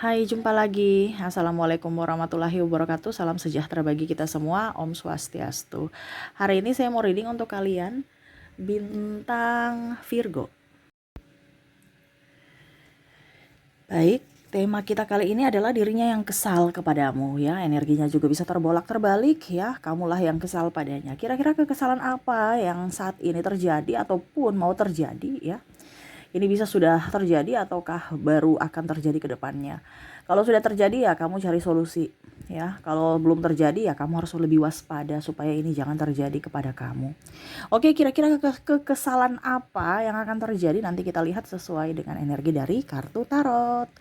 Hai, jumpa lagi. Assalamualaikum warahmatullahi wabarakatuh. Salam sejahtera bagi kita semua. Om Swastiastu. Hari ini saya mau reading untuk kalian bintang Virgo. Baik, tema kita kali ini adalah dirinya yang kesal kepadamu ya. Energinya juga bisa terbolak-terbalik ya. Kamulah yang kesal padanya. Kira-kira kekesalan apa yang saat ini terjadi ataupun mau terjadi ya? Ini bisa sudah terjadi ataukah baru akan terjadi ke depannya. Kalau sudah terjadi ya kamu cari solusi ya. Kalau belum terjadi ya kamu harus lebih waspada supaya ini jangan terjadi kepada kamu. Oke, kira-kira kekesalan apa yang akan terjadi nanti kita lihat sesuai dengan energi dari kartu tarot.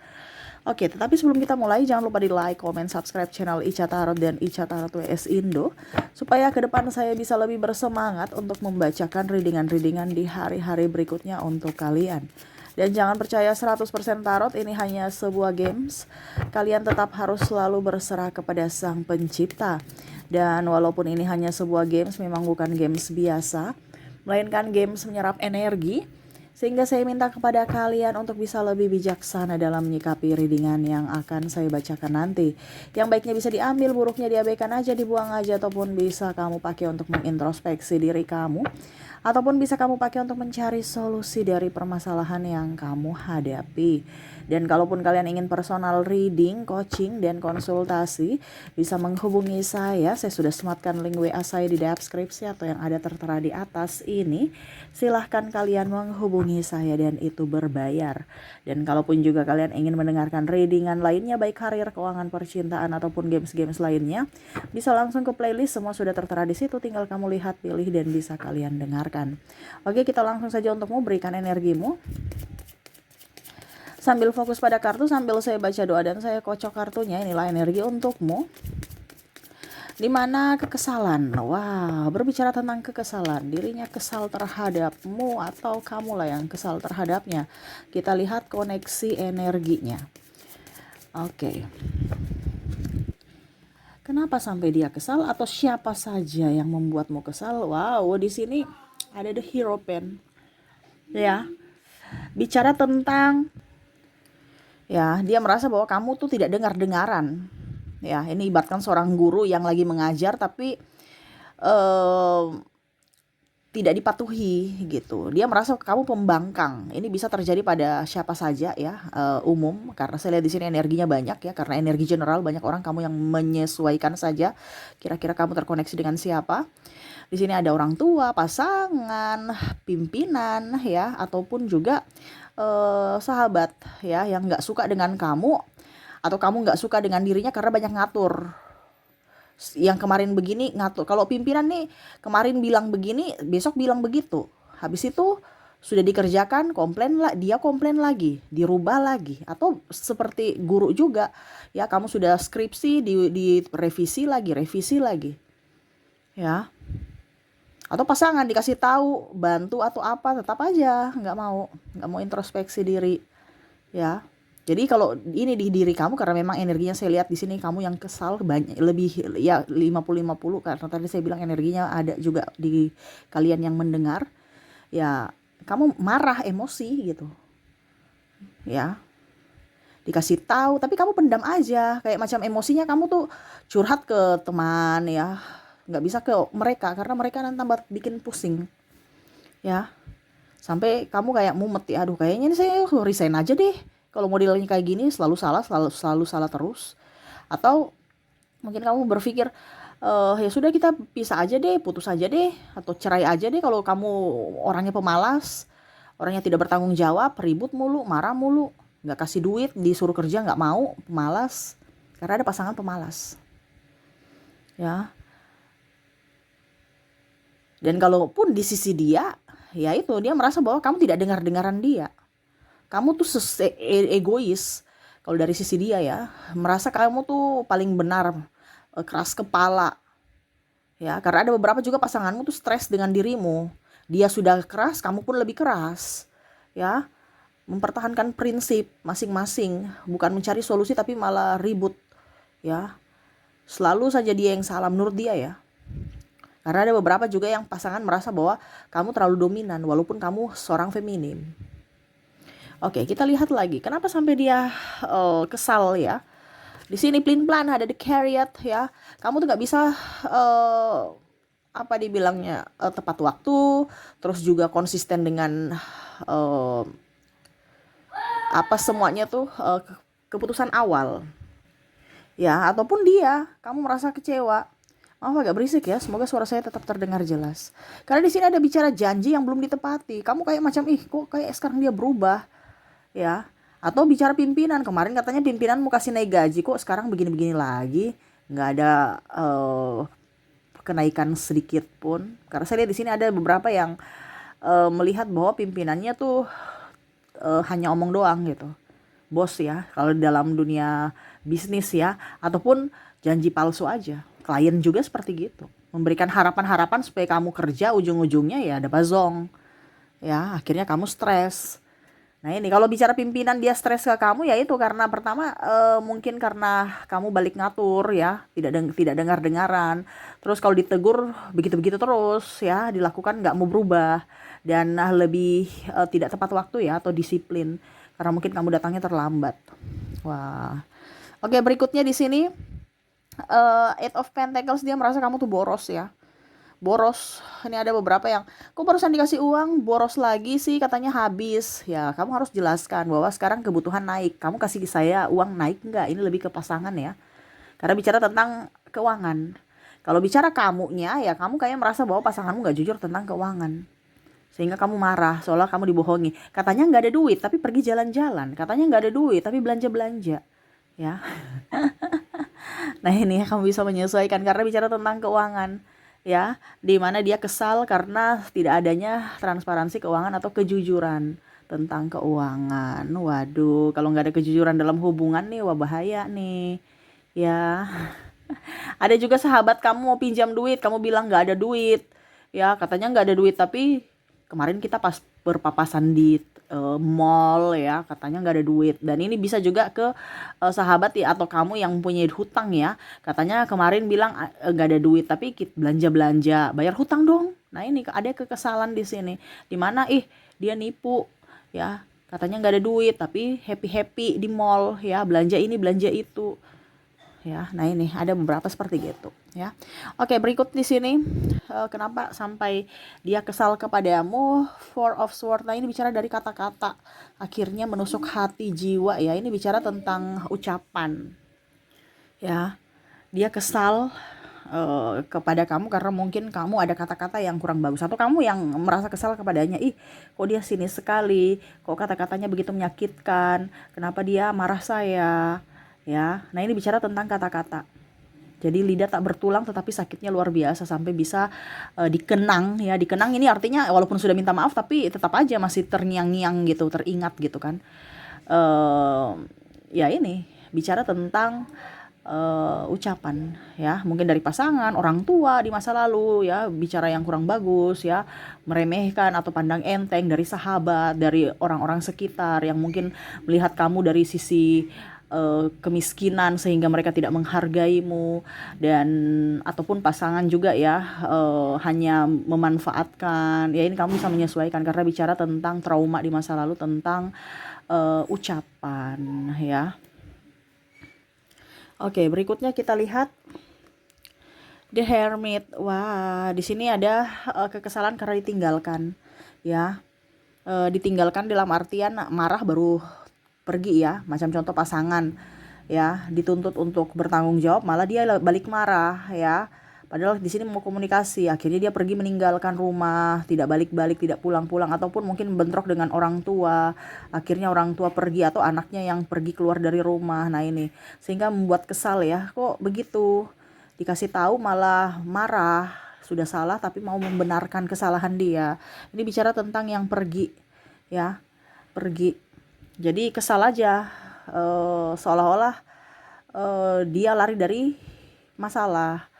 Oke, tetapi sebelum kita mulai jangan lupa di like, comment, subscribe channel Ica Tarot dan Ica Tarot WS Indo supaya ke depan saya bisa lebih bersemangat untuk membacakan readingan-readingan di hari-hari berikutnya untuk kalian. Dan jangan percaya 100% tarot ini hanya sebuah games. Kalian tetap harus selalu berserah kepada Sang Pencipta. Dan walaupun ini hanya sebuah games, memang bukan games biasa, melainkan games menyerap energi. Sehingga saya minta kepada kalian untuk bisa lebih bijaksana dalam menyikapi readingan yang akan saya bacakan nanti. Yang baiknya bisa diambil, buruknya diabaikan aja, dibuang aja, ataupun bisa kamu pakai untuk mengintrospeksi diri kamu. Ataupun bisa kamu pakai untuk mencari solusi dari permasalahan yang kamu hadapi. Dan kalaupun kalian ingin personal reading, coaching, dan konsultasi, bisa menghubungi saya. Saya sudah sematkan link WA saya di deskripsi atau yang ada tertera di atas ini. Silahkan kalian menghubungi saya dan itu berbayar. Dan kalaupun juga kalian ingin mendengarkan readingan lainnya, baik karir, keuangan, percintaan, ataupun games-games lainnya, bisa langsung ke playlist, semua sudah tertera di situ. Tinggal kamu lihat, pilih, dan bisa kalian dengarkan. Oke, kita langsung saja untuk memberikan energimu. Sambil fokus pada kartu, sambil saya baca doa dan saya kocok kartunya, inilah energi untukmu. Dimana kekesalan, wah, berbicara tentang kekesalan, dirinya kesal terhadapmu atau kamulah yang kesal terhadapnya. Kita lihat koneksi energinya. Oke. Kenapa sampai dia kesal atau siapa saja yang membuatmu kesal? Wow, di sini ada the hero pen. Ya. Bicara tentang ya, dia merasa bahwa kamu tuh tidak dengar-dengaran. Ya, ini ibaratkan seorang guru yang lagi mengajar tapi eh, tidak dipatuhi gitu. Dia merasa kamu pembangkang. Ini bisa terjadi pada siapa saja ya, umum. Karena saya lihat di sini energinya banyak ya. Karena energi general banyak orang, kamu yang menyesuaikan saja. Kira-kira kamu terkoneksi dengan siapa? Di sini ada orang tua, pasangan, pimpinan ya, ataupun juga sahabat ya yang nggak suka dengan kamu atau kamu nggak suka dengan dirinya karena banyak ngatur. Yang kemarin begini ngatur. Kalau pimpinan nih kemarin bilang begini, besok bilang begitu. Habis itu sudah dikerjakan, komplain lah, dia komplain lagi, dirubah lagi. Atau seperti guru juga, ya kamu sudah skripsi di revisi lagi, ya. Atau pasangan dikasih tahu, bantu atau apa, tetap aja nggak mau introspeksi diri, ya. Jadi kalau ini di diri kamu, karena memang energinya saya lihat di sini kamu yang kesal banyak, lebih ya 50-50, karena tadi saya bilang energinya ada juga di kalian yang mendengar. Ya, kamu marah, emosi gitu. Ya, dikasih tahu tapi kamu pendam aja, kayak macam emosinya kamu tuh curhat ke teman ya. Nggak bisa ke mereka karena mereka nanti tambah bikin pusing. Ya, sampai kamu kayak mumet ya, aduh kayaknya ini saya resign aja deh. Kalau modelnya kayak gini selalu salah, selalu salah terus. Atau mungkin kamu berpikir ya sudah kita pisah aja deh, putus aja deh, atau cerai aja deh kalau kamu orangnya pemalas, orangnya tidak bertanggung jawab, ribut mulu, marah mulu, nggak kasih duit, disuruh kerja nggak mau, pemalas. Karena ada pasangan pemalas. Ya. Dan kalaupun di sisi dia, ya itu dia merasa bahwa kamu tidak dengar-dengaran dia. Kamu tuh egois. Kalau dari sisi dia ya, merasa kamu tuh paling benar, keras kepala. Ya, karena ada beberapa juga pasanganmu tuh stres dengan dirimu. Dia sudah keras, kamu pun lebih keras. Ya, mempertahankan prinsip masing-masing, bukan mencari solusi tapi malah ribut. Ya, selalu saja dia yang salah menurut dia ya. Karena ada beberapa juga yang pasangan merasa bahwa kamu terlalu dominan walaupun kamu seorang feminim. Oke, kita lihat lagi. Kenapa sampai dia kesal ya? Di sini plain plan ada the Chariot ya. Kamu tuh nggak bisa apa dibilangnya tepat waktu, terus juga konsisten dengan eh, apa semuanya tuh keputusan awal ya, ataupun kamu merasa kecewa. Maaf agak berisik ya, semoga suara saya tetap terdengar jelas. Karena di sini ada bicara janji yang belum ditepati. Kamu kayak macam kok kayak sekarang dia berubah ya. Atau bicara pimpinan, kemarin katanya pimpinan mau kasih naik gaji, kok sekarang begini-begini lagi. Nggak ada kenaikan sedikit pun. Karena saya lihat di sini ada beberapa yang melihat bahwa pimpinannya tuh hanya omong doang gitu. Bos ya, kalau dalam dunia bisnis ya, ataupun janji palsu aja. Klien juga seperti gitu. Memberikan harapan-harapan supaya kamu kerja, ujung-ujungnya ya ada bazong. Ya, akhirnya kamu stres. Nah ini kalau bicara pimpinan dia stres ke kamu ya itu karena pertama mungkin karena kamu balik ngatur ya, tidak dengar-dengaran. Terus kalau ditegur begitu-begitu terus ya, dilakukan nggak mau berubah dan lebih tidak tepat waktu ya atau disiplin karena mungkin kamu datangnya terlambat. Wah. Oke, berikutnya di sini Eight of Pentacles, dia merasa kamu tuh boros ya. Boros. Ini ada beberapa yang kok barusan dikasih uang boros lagi sih, katanya habis ya. Kamu harus jelaskan bahwa sekarang kebutuhan naik, kamu kasih saya uang naik enggak. Ini lebih ke pasangan ya, karena bicara tentang keuangan. Kalau bicara kamunya ya, kamu kayak merasa bahwa pasanganmu nggak jujur tentang keuangan sehingga kamu marah seolah kamu dibohongi. Katanya nggak ada duit tapi pergi jalan-jalan, katanya nggak ada duit tapi belanja-belanja ya. Nah ini kamu bisa menyesuaikan karena bicara tentang keuangan ya, di mana dia kesal karena tidak adanya transparansi keuangan atau kejujuran tentang keuangan. Waduh, kalau nggak ada kejujuran dalam hubungan nih, wah bahaya nih ya. Ada juga sahabat kamu mau pinjam duit, kamu bilang nggak ada duit ya, katanya nggak ada duit tapi kemarin kita pas berpapasan di mall ya, katanya nggak ada duit. Dan ini bisa juga ke sahabat ya atau kamu yang punya hutang ya, katanya kemarin bilang nggak ada duit tapi kita belanja bayar hutang dong. Nah ini ada kekesalan di sini, dimana dia nipu ya, katanya nggak ada duit tapi happy di mall ya, belanja ini belanja itu ya. Nah ini ada beberapa seperti gitu ya. Oke, berikut di sini kenapa sampai dia kesal kepadamu. Four of Swords. Nah ini bicara dari kata-kata akhirnya menusuk hati jiwa ya. Ini bicara tentang ucapan ya. Dia kesal kepada kamu karena mungkin kamu ada kata-kata yang kurang bagus, atau kamu yang merasa kesal kepadanya. Kok dia sinis sekali, kok kata-katanya begitu menyakitkan, kenapa dia marah saya ya. Nah ini bicara tentang kata-kata. Jadi lidah tak bertulang tetapi sakitnya luar biasa sampai bisa dikenang ya. Dikenang ini artinya walaupun sudah minta maaf tapi tetap aja masih terngiang-ngiang gitu, teringat gitu kan. Ya ini bicara tentang ucapan ya, mungkin dari pasangan, orang tua di masa lalu ya, bicara yang kurang bagus ya, meremehkan atau pandang enteng dari sahabat, dari orang-orang sekitar yang mungkin melihat kamu dari sisi kemiskinan sehingga mereka tidak menghargaimu, dan ataupun pasangan juga ya hanya memanfaatkan ya. Ini kamu bisa menyesuaikan karena bicara tentang trauma di masa lalu tentang ucapan ya. Oke, berikutnya kita lihat The Hermit. Wah, di sini ada kekesalan karena ditinggalkan ya. Ditinggalkan dalam artian marah baru pergi ya, macam contoh pasangan ya, dituntut untuk bertanggung jawab malah dia balik marah ya. Padahal di sini mau komunikasi, akhirnya dia pergi meninggalkan rumah, tidak balik-balik, tidak pulang-pulang, ataupun mungkin bentrok dengan orang tua. Akhirnya orang tua pergi atau anaknya yang pergi keluar dari rumah. Nah ini sehingga membuat kesal ya, kok begitu. Dikasih tahu malah marah, sudah salah tapi mau membenarkan kesalahan dia. Ini bicara tentang yang pergi ya, pergi. Jadi kesal aja, seolah-olah dia lari dari masalah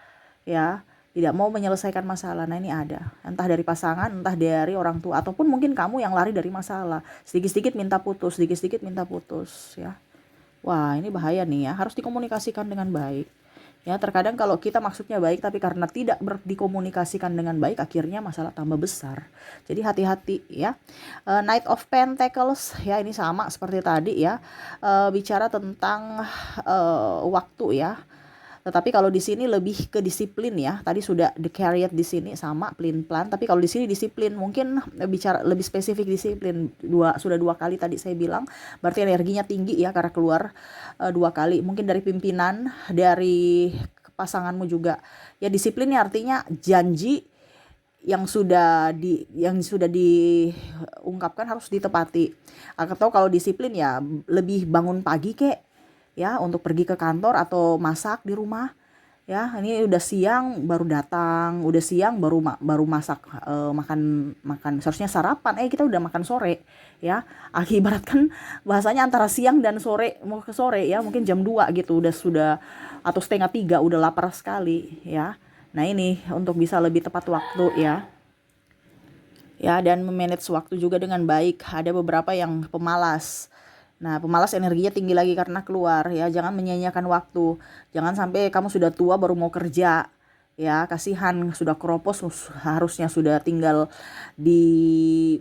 ya, tidak mau menyelesaikan masalah. Nah ini ada entah dari pasangan, entah dari orang tua, ataupun mungkin kamu yang lari dari masalah, sedikit-sedikit minta putus, sedikit-sedikit minta putus ya. Wah ini bahaya nih ya, harus dikomunikasikan dengan baik Ya, terkadang kalau kita maksudnya baik tapi karena tidak dikomunikasikan dengan baik, akhirnya masalah tambah besar. Jadi hati-hati ya. Knight of Pentacles ya, ini sama seperti tadi ya. Bicara tentang waktu ya. Tetapi kalau di sini lebih ke disiplin ya. Tadi sudah the Chariot di sini sama pelin-pelan, tapi kalau di sini disiplin, mungkin bicara lebih spesifik disiplin. Sudah dua kali tadi saya bilang, berarti energinya tinggi ya karena keluar dua kali. Mungkin dari pimpinan, dari pasanganmu juga. Ya disiplinnya artinya janji yang sudah diungkapkan harus ditepati. Atau kalau disiplin ya lebih bangun pagi kek ya untuk pergi ke kantor atau masak di rumah. Ya, ini udah siang baru datang, udah siang baru masak, makan seharusnya sarapan, kita udah makan sore ya. Ibaratkan bahasanya antara siang dan sore, mau ke sore ya, mungkin jam 2 gitu sudah atau setengah 3 udah lapar sekali ya. Nah, ini untuk bisa lebih tepat waktu ya. Ya, dan memanage waktu juga dengan baik. Ada beberapa yang pemalas. Nah, pemalas energinya tinggi lagi karena keluar ya. Jangan menyia-nyiakan waktu. Jangan sampai kamu sudah tua baru mau kerja. Ya, kasihan sudah keropos, harusnya sudah tinggal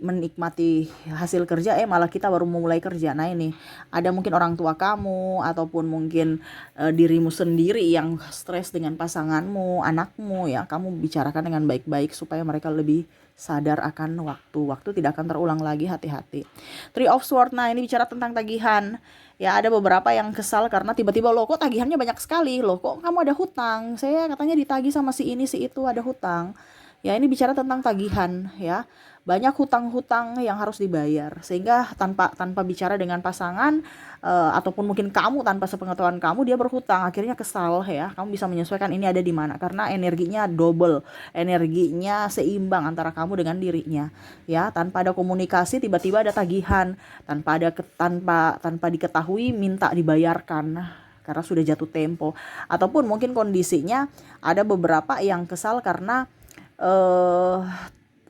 menikmati hasil kerja, malah kita baru mau mulai kerja. Nah, ini ada mungkin orang tua kamu ataupun mungkin dirimu sendiri yang stres dengan pasanganmu, anakmu ya. Kamu bicarakan dengan baik-baik supaya mereka lebih sadar akan waktu. Waktu tidak akan terulang lagi, hati-hati. Three of Swords, nah ini bicara tentang tagihan. Ya, ada beberapa yang kesal karena tiba-tiba loh kok tagihannya banyak sekali, loh kok kamu ada hutang, saya katanya ditagih sama si ini si itu, ada hutang. Ya, ini bicara tentang tagihan ya. Banyak hutang-hutang yang harus dibayar, sehingga tanpa bicara dengan pasangan ataupun mungkin kamu tanpa sepengetahuan kamu dia berhutang, akhirnya kesal ya. Kamu bisa menyesuaikan ini ada di mana karena energinya double, energinya seimbang antara kamu dengan dirinya ya. Tanpa ada komunikasi tiba-tiba ada tagihan, tanpa diketahui minta dibayarkan karena sudah jatuh tempo, ataupun mungkin kondisinya ada beberapa yang kesal karena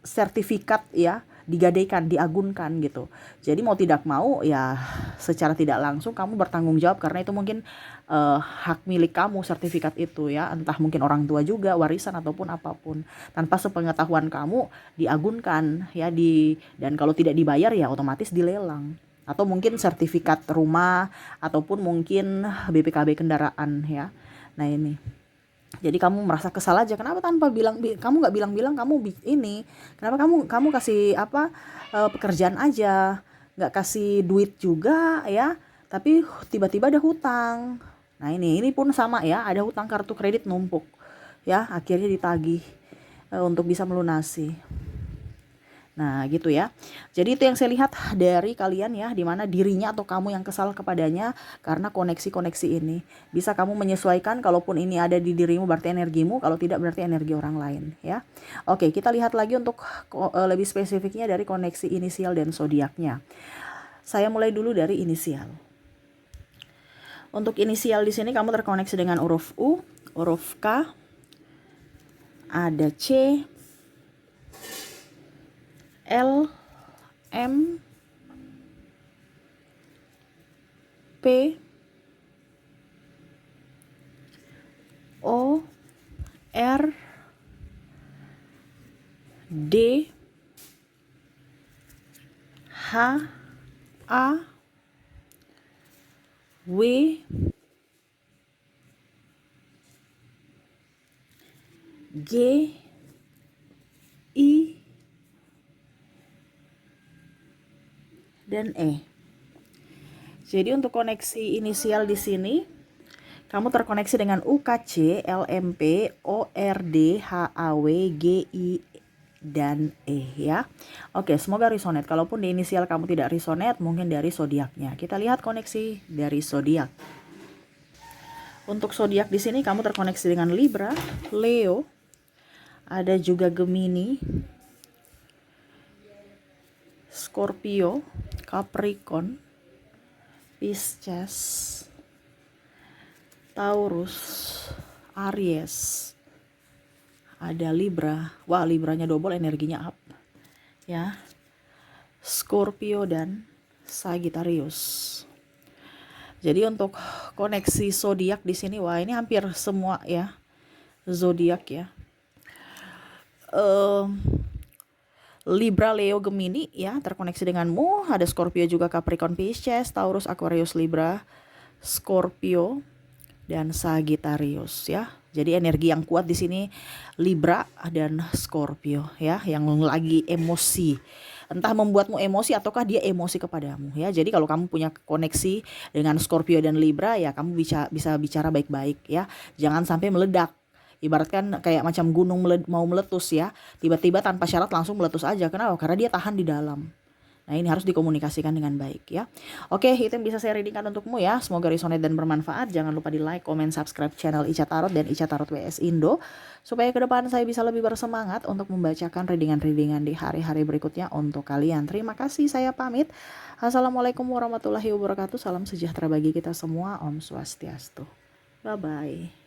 sertifikat ya digadaikan, diagunkan gitu. Jadi mau tidak mau ya secara tidak langsung kamu bertanggung jawab karena itu mungkin hak milik kamu sertifikat itu ya, entah mungkin orang tua juga, warisan ataupun apapun. Tanpa sepengetahuan kamu diagunkan ya dan kalau tidak dibayar ya otomatis dilelang. Atau mungkin sertifikat rumah ataupun mungkin BPKB kendaraan ya. Nah, ini. Jadi kamu merasa kesal aja, kenapa kamu nggak bilang-bilang ini, kenapa kamu kasih pekerjaan aja, nggak kasih duit juga ya, tapi tiba-tiba ada hutang. Nah, ini pun sama ya, ada hutang kartu kredit numpuk ya, akhirnya ditagih untuk bisa melunasi. Nah, gitu ya. Jadi itu yang saya lihat dari kalian ya, dimana dirinya atau kamu yang kesal kepadanya karena koneksi-koneksi ini. Bisa kamu menyesuaikan, kalaupun ini ada di dirimu berarti energimu, kalau tidak berarti energi orang lain ya. Oke, kita lihat lagi untuk lebih spesifiknya dari koneksi inisial dan zodiaknya. Saya mulai dulu dari inisial. Untuk inisial di sini kamu terkoneksi dengan huruf U, huruf K, ada C, L, M, P, O, R, D, H, A, W, G, I, dan E. Jadi untuk koneksi inisial di sini kamu terkoneksi dengan UKC, LMP, ORD, HAW, GI, dan E ya. Oke, semoga resonate. Kalaupun di inisial kamu tidak resonate, mungkin dari zodiaknya. Kita lihat koneksi dari zodiak. Untuk zodiak di sini kamu terkoneksi dengan Libra, Leo, ada juga Gemini, Scorpio, Capricorn, Pisces, Taurus, Aries, ada Libra. Wah, Libranya double, energinya up ya. Scorpio dan Sagittarius. Jadi untuk koneksi zodiak di sini, wah ini hampir semua ya zodiak ya. Libra, Leo, Gemini ya terkoneksi denganmu. Ada Scorpio juga, Capricorn, Pisces, Taurus, Aquarius, Libra, Scorpio, dan Sagittarius ya. Jadi energi yang kuat di sini Libra dan Scorpio ya, yang lagi emosi. Entah membuatmu emosi ataukah dia emosi kepadamu ya. Jadi kalau kamu punya koneksi dengan Scorpio dan Libra ya, kamu bisa bicara baik-baik ya. Jangan sampai meledak. Ibaratkan kayak macam gunung mau meletus ya. Tiba-tiba tanpa syarat langsung meletus aja. Kenapa? Karena dia tahan di dalam. Nah ini harus dikomunikasikan dengan baik ya. Oke, itu yang bisa saya readingkan untukmu ya. Semoga resonate dan bermanfaat. Jangan lupa di like, comment, subscribe channel Ica Tarot dan Ica Tarot WS Indo. Supaya ke depan saya bisa lebih bersemangat untuk membacakan readingan-readingan di hari-hari berikutnya untuk kalian. Terima kasih, saya pamit. Assalamualaikum warahmatullahi wabarakatuh. Salam sejahtera bagi kita semua. Om Swastiastu. Bye-bye.